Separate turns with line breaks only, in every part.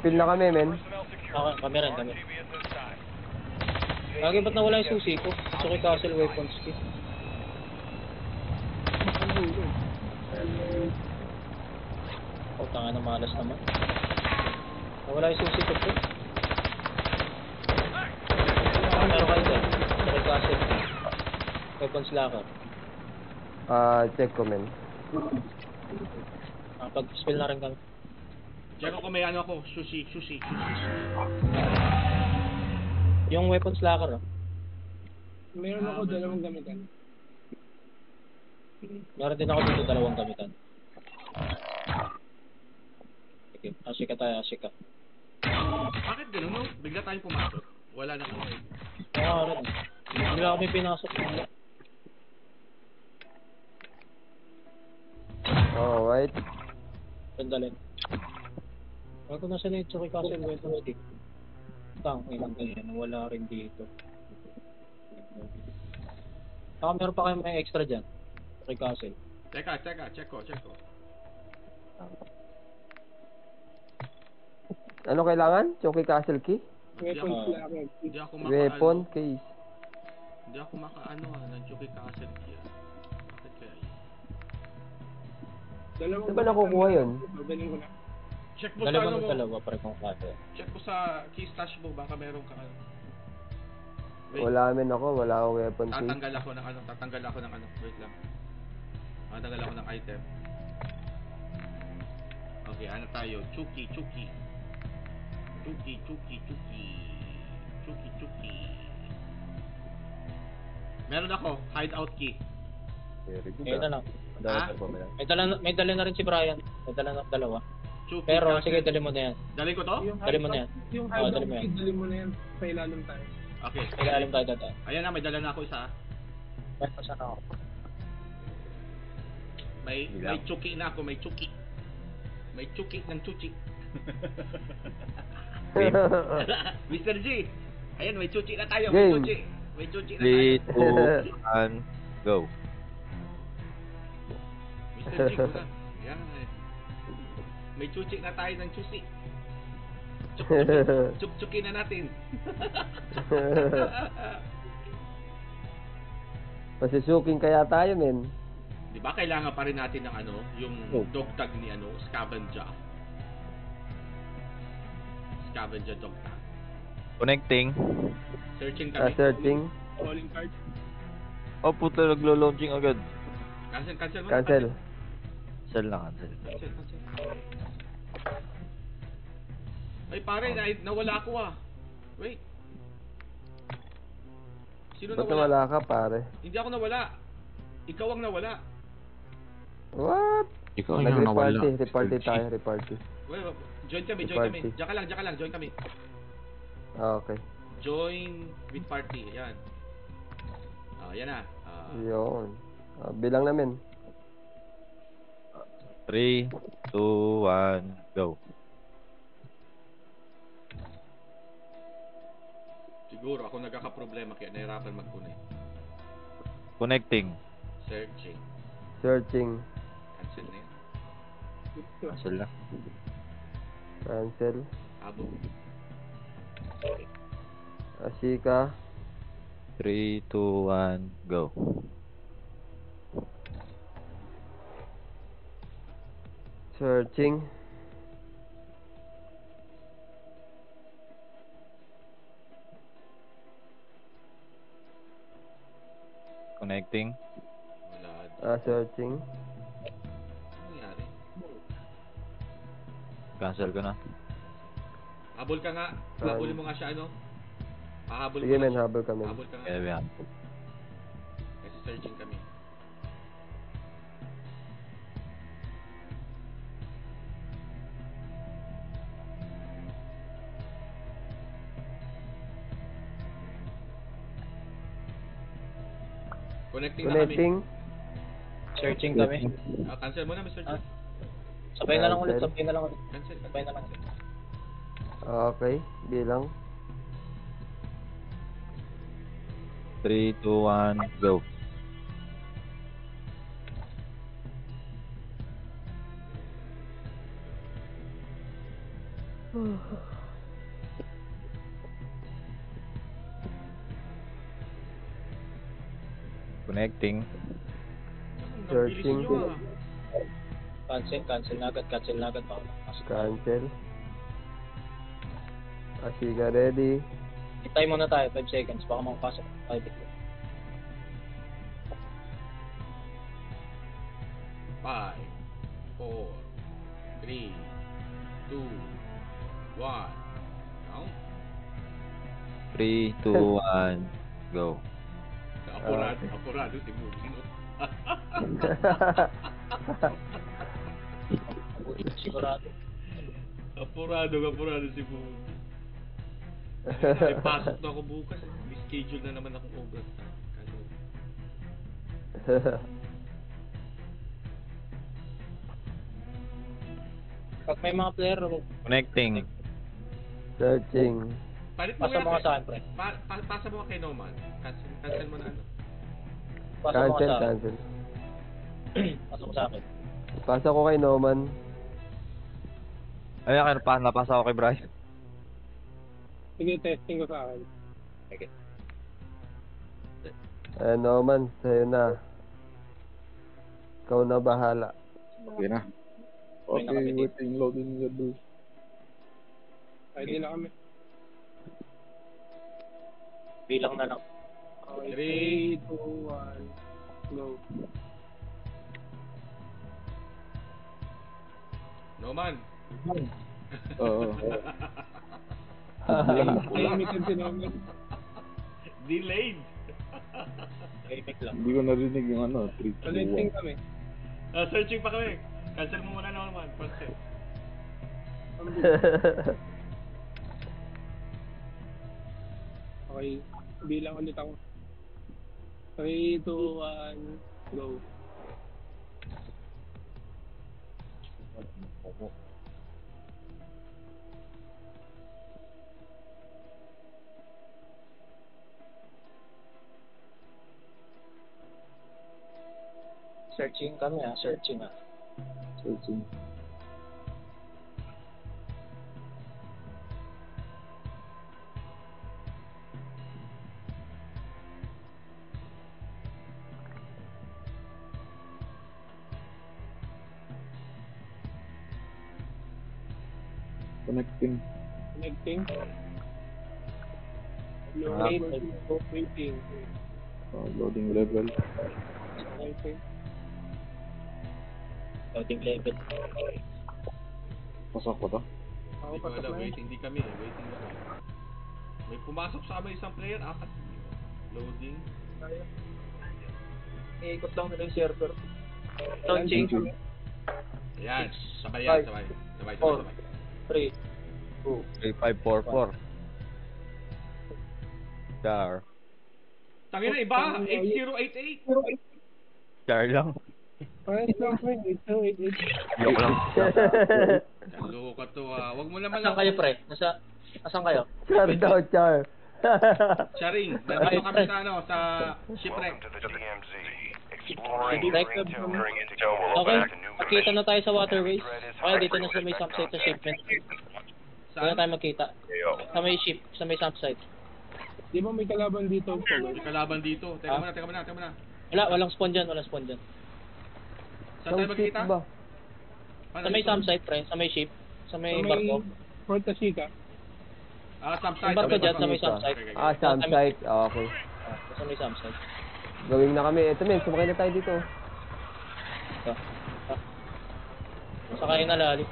Spill na kami, men.
Kami rin, kami. Lagi ba't nawala yung susi ko? Suki Castle Weapons Kit. Oh, tanga na malas naman. Nawala yung susi ko po. Meron kayo dyan. Suki Castle. Weapons locker.
Check ko, men.
Pag-spill na rin kami.
Check ko may ano ako. Sushi.
Yung weapons locker, oh.
Meron ako 2 gamitan.
Meron din ako dito 2 gamitan. Okay, asika tayo, asika.
Bakit gano'n, no? Bigla tayong pumasok. Wala na kami.
Oo, rin. Bigla kami pinasok.
Alright.
Sandali. Bago nasa na yung Suki Castle Weapons Kit. Ilang ganyan, wala rin dito. Meron pa kayo may extra dyan. Suki Castle.
Teka, check ko.
Ano kailangan? Choki Castle Key?
Weapons locker.
Hindi ako
Weapon case.
Hindi ako makaano ng Chucky Castle kaya. Bakit kaya yun?
Saan ba nakukuha yun?
Babaling ko na.
Check mo sa ano mo.
Dalawa, pare kong kate.
Check mo sa key stash mo, baka meron ka ano. Wait,
Wala men ako, wala akong weapon case.
tatanggal ako ng ano. Wait lang. Tatanggal ako ng item. Okay, ano tayo? Chucky. Meron ako, hideout key.
Very good.
Ito lang.
Ah?
May dala na rin si Brian. May dala na 2.
Chucky
Pero
Castle.
sige, dali mo na yan.
Dali ko to?
Dali mo na yan.
Yung
Oo,
hideout
dali mo yan.
kit, dali mo na yan. Sa ilalim tayo.
Okay.
Ilalim tayo dito.
Ayan na, may dala na ako isa.
Meron saan ako.
May Chucky na ako, may Chucky. May Chucky ng Chuchi. Mr. G. Ayan, may Chuchi na tayo, may
Game.
Chuchi. May Chuchi na
3,
tayo.
2, 1, go.
Mr. G, kuna. Ayan. May Chuchi na tayo ng Chusi. Chuk-chuki na natin.
Pasisuking kaya tayo, men.
Di ba kailangan pa rin natin ng ano, yung dog tag ni ano, scavenger. Scavenger dog tag.
Connecting.
Searching kami.
Searching.
Calling card.
Oh, puta, naglo-launching agad.
Cancel mo.
Cancel.
Cancel na, cancel.
Cancel. Ay pare, nawala ako ah. Wait. Sino
Ba't
nawala?
nawala ka, pare?
Hindi ako nawala. Ikaw ang nawala.
What?
Ikaw yung nawala.
Reparty tayo, reparty.
Well, join kami.
Party.
Diyan ka lang, join kami.
Okay.
Join with party, ayan. Yan na.
Yun. Bilang namin.
3, 2, 1, go.
Siguro ako nagkakaproblema kaya nahirapan mag-connect.
Connecting.
Searching.
Searching.
Cancel na yan.
Cancel na.
Cancel.
Abo.
Asika.
3, 2, 1, go.
Searching.
Connecting.
Wala.
Searching.
Ano nangyari?
Cancel ko na.
Habol ka nga. Habulin mo nga siya ano. Hahabol
Sige,
mo
men,
nga siya.
habol kami.
Habol ka nga.
Kaya yan.
Kasi searching kami. Connecting na kami.
Connecting.
Searching kami.
Cancel mo na, Mr. G.
Sabay na lang ulit.
Cancel.
Sabay na lang.
Okay. Bilang.
3, 2, 1, go. Connecting.
Searching.
Ang bilis nyo,
Cancel na agad pa.
Cancel. Asika ready.
Time muna tayo, 5 seconds, baka makapasok. 5
5, 4, 3, 2, 1. Count.
3, 2, 1, go.
Apurado si Bugino.
Sigurado.
Apurado si Bugino. Pasok na ako bukas. May schedule na naman akong overtime. Kaso,
Pag may mga player,
Connecting.
Searching.
palit mo
pasa mo
nga.
ka sa akin, pre.
Pasa mo kay Noman. Cancel mo na ano.
Pasa mo ka
Cancel,
sa akin.
cancel.
Pasa mo sa akin.
Pasa ko kay Noman.
Ay, napasa ako kay Brian.
Sige, testing ko sa akin.
Noman, sa'yo na. Ikaw na bahala.
Okay na.
Okay na kami dito.
Loading level.
Ready na kami.
Bilang na lang.
Okay, 3, 2, 1, go.
Noman.
Oo.
Limited si namin.
Delayed.
Remake lang.
Hindi ko narinig yung ano, 3, 2,
Connecting
1.
kami.
Searching pa kami. Cancel mo muna Noman. First set.
Okay, bilang ulit ako. 3, 2, 1, go.
Searching kami searching
Searching. Connecting.
Connecting.
Ah.
Waiting.
Loading level.
Waiting.
Loading level.
Pasok ko to.
Ako
Hindi ko
pasok
alam.
na yun.
Hindi kami. Waiting na kami. May pumasok sa abay isang player. 4. Loading.
Iikot lang nila yung server.
Launching.
Ayan. Sabay yan.
Five,
Sabay.
3, 2,
3544. Char.
Tangin na iba. 8088.
Char lang.
Ayos lang, friend. 8, 8, 8.
Joke lang.
Loko to Wag mo naman
Asan kayo, pre? Asan kayo?
Char daw, char.
Charing. Nandito kami sa ano, sa shipwreck.
Okay, magkita na tayo sa waterways. Okay, dito na sa may campsite sa shipment. Doon na tayo magkita. Sa may ship, sa may campsite.
Di ba may kalaban dito?
May kalaban dito. Teka muna.
Walang spawn dyan.
Saan tayo magkita?
ba?
Sa may campsite, pre. Sa may ship. Sa may barko.
Port Asica.
Campsite.
Yung barko dyan, sa may campsite.
Campsite. Okay.
Sa may campsite.
Gawin na kami. Ito men, sumakay na tayo dito.
Sakay na lali.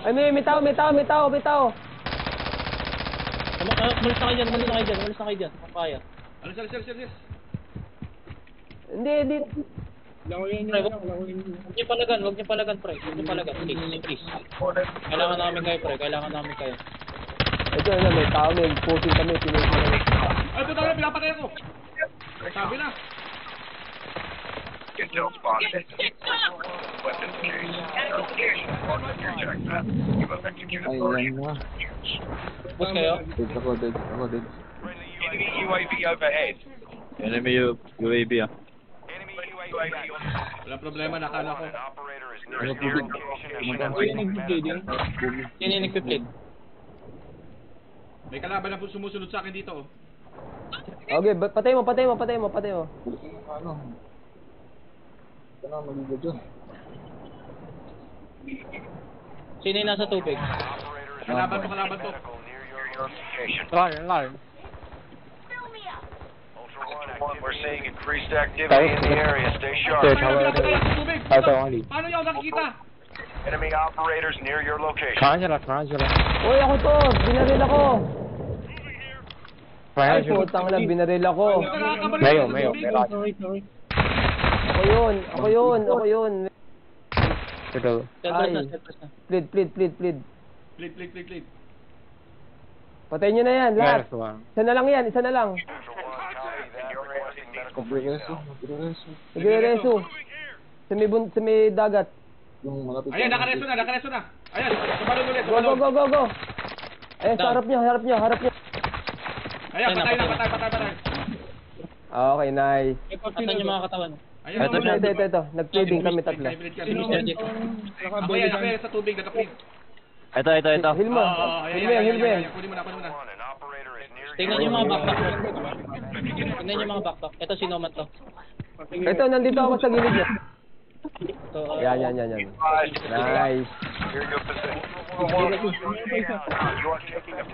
Ay, may tao.
Umalis na kayo dyan. Kung kaya.
Ano, sir.
Hindi.
Langoyin
Pre,
nyo.
Huwag niyo palagan, pre. Huwag niyo palagan. Please. Kailangan namin kayo.
Ito na, may tao. May pushing kami. Pinusin kami.
Ay, puta na, pinapatay ako. Sabi na.
Ay, lang na.
Bus kayo?
Dead ako.
Enemy UAV ah.
Wala problema, nakano ako.
Ano tubig?
Sino nag-bleeding?
Sino yung nagpiplit?
May kalaban na po sumusunod sa akin dito. Oh.
Okay, patay mo.
Ano? Ito na, magigod dyan.
Sino yung nasa tubig?
Kalaban to.
Line.
We're seeing increased activity in the area. Stay sharp.
Paano sa tubig? Paano yung nakikita?
Enemy operators near your location.
Uy, ako to! Binaril ako! Ay, putang lang, binaril ako.
Mayo.
Sorry.
Ako yun.
Selfless na.
Plead.
Plead.
Patayin nyo na yan, lahat. Isa na lang.
Comprehensive.
Nagre-reso. Sa may dagat.
Yung malapit.
Ayan, nakareso na. Ayan, sumalun ulit.
Go. Ayan, sa harap nyo.
Ayan, patay.
Okay, nice.
Asan yung mga katawan?
Ayan,
Ito. Nag-pleading kami tatlo.
Sino Mr. Dick?
Ako yan, sa tubig, nakaplead.
Ito.
Hilmo.
Ayan, kunin mo na.
Tingnan yung mga backpack. Ito si Noman to.
Ito, nandito ako sa gilid niya.
Ito,
Yan. Nice.
Hear your position. You are taking a